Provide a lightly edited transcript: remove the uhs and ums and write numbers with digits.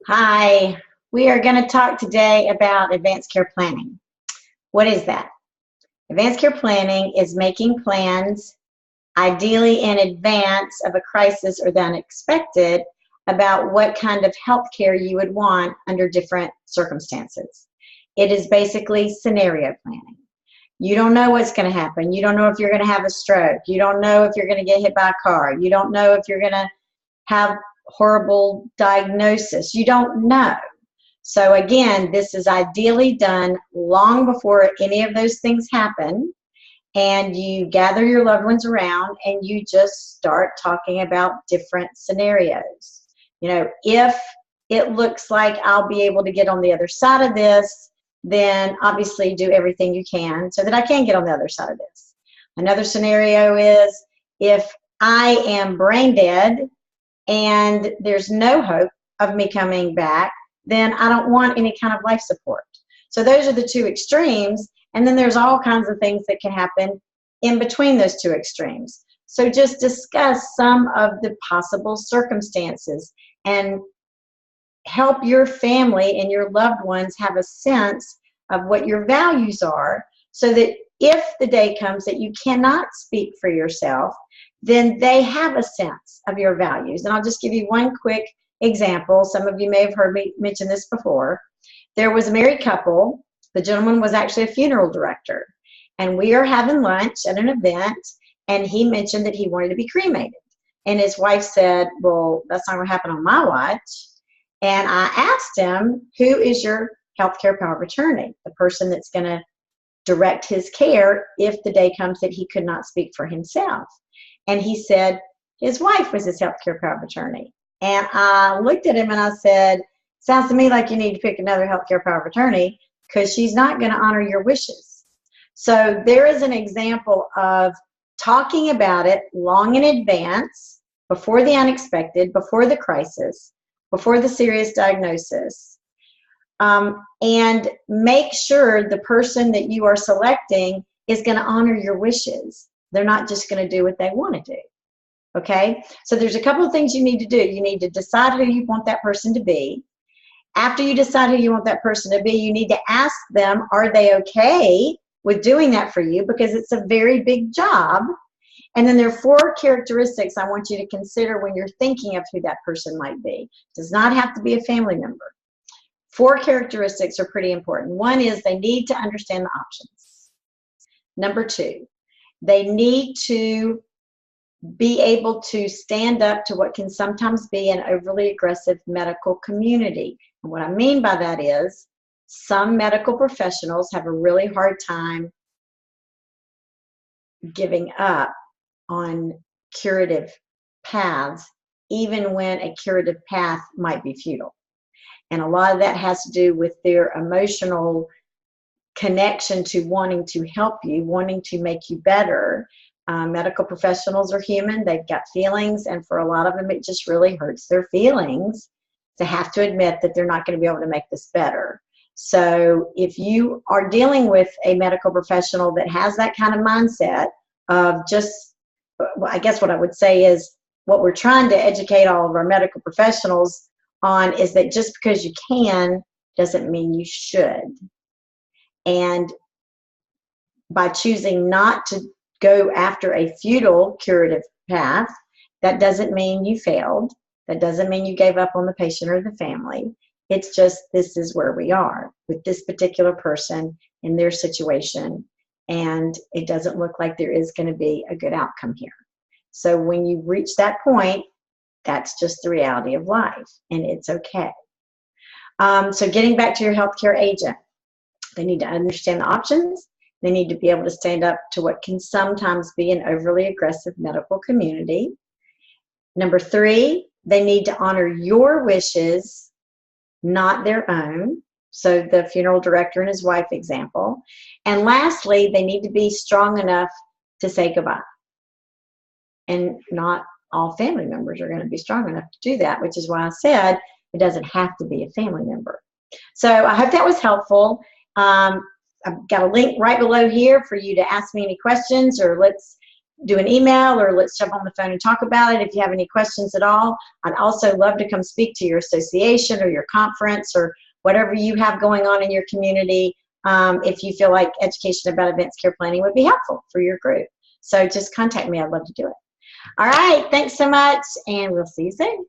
Hi, we are going to talk today about advanced care planning. What is that? Advanced care planning is making plans, ideally in advance of a crisis or the unexpected, about what kind of health care you would want under different circumstances. It is basically scenario planning. You don't know what's going to happen. You don't know if you're going to have a stroke. You don't know if you're going to get hit by a car. You don't know if you're going to have horrible diagnosis. You don't know. So again, this is ideally done long before any of those things happen, and you gather your loved ones around and you just start talking about different scenarios. If it looks like I'll be able to get on the other side of this, then obviously do everything you can so that I can get on the other side of this. Another scenario is if I am brain dead and there's no hope of me coming back, then I don't want any kind of life support. So those are the two extremes, and then there's all kinds of things that can happen in between those two extremes. So just discuss some of the possible circumstances and help your family and your loved ones have a sense of what your values are, so that if the day comes that you cannot speak for yourself, then they have a sense of your values. And I'll just give you one quick example. Some of you may have heard me mention this before. There was a married couple. The gentleman was actually a funeral director. And we are having lunch at an event, and he mentioned that he wanted to be cremated. And his wife said, well, that's not going to happen on my watch. And I asked him, who is your healthcare power of attorney? The person that's going to direct his care if the day comes that he could not speak for himself. And he said his wife was his healthcare power of attorney. And I looked at him and I said, sounds to me like you need to pick another healthcare power of attorney, because she's not going to honor your wishes. So there is an example of talking about it long in advance, before the unexpected, before the crisis, before the serious diagnosis, and make sure the person that you are selecting is going to honor your wishes. They're not just going to do what they want to do. Okay? So there's a couple of things you need to do. You need to decide who you want that person to be. After you decide who you want that person to be, you need to ask them, are they okay with doing that for you? Because it's a very big job. And then there are 4 characteristics I want you to consider when you're thinking of who that person might be. It does not have to be a family member. 4 characteristics are pretty important. One is they need to understand the options. Number 2, they need to be able to stand up to what can sometimes be an overly aggressive medical community. And what I mean by that is some medical professionals have a really hard time giving up on curative paths, even when a curative path might be futile. And a lot of that has to do with their emotional connection to wanting to help you, wanting to make you better. Medical professionals are human. They've got feelings, and for a lot of them, it just really hurts their feelings to have to admit that they're not going to be able to make this better. So if you are dealing with a medical professional that has that kind of mindset of just, I guess what I would say is what we're trying to educate all of our medical professionals on is that just because you can doesn't mean you should. And by choosing not to go after a futile curative path, that doesn't mean you failed. That doesn't mean you gave up on the patient or the family. It's just, this is where we are with this particular person in their situation, and it doesn't look like there is going to be a good outcome here. So when you reach that point, that's just the reality of life, and it's okay. So getting back to your healthcare agent, they need to understand the options. They need to be able to stand up to what can sometimes be an overly aggressive medical community. Number 3, they need to honor your wishes, not their own. So the funeral director and his wife example. And lastly, they need to be strong enough to say goodbye. And not all family members are going to be strong enough to do that, which is why I said it doesn't have to be a family member. So I hope that was helpful. I've got a link right below here for you to ask me any questions, or let's do an email or let's jump on the phone and talk about it. If you have any questions at all, I'd also love to come speak to your association or your conference or whatever you have going on in your community, if you feel like education about advanced care planning would be helpful for your group. So just contact me. I'd love to do it. All right. Thanks so much, and we'll see you soon.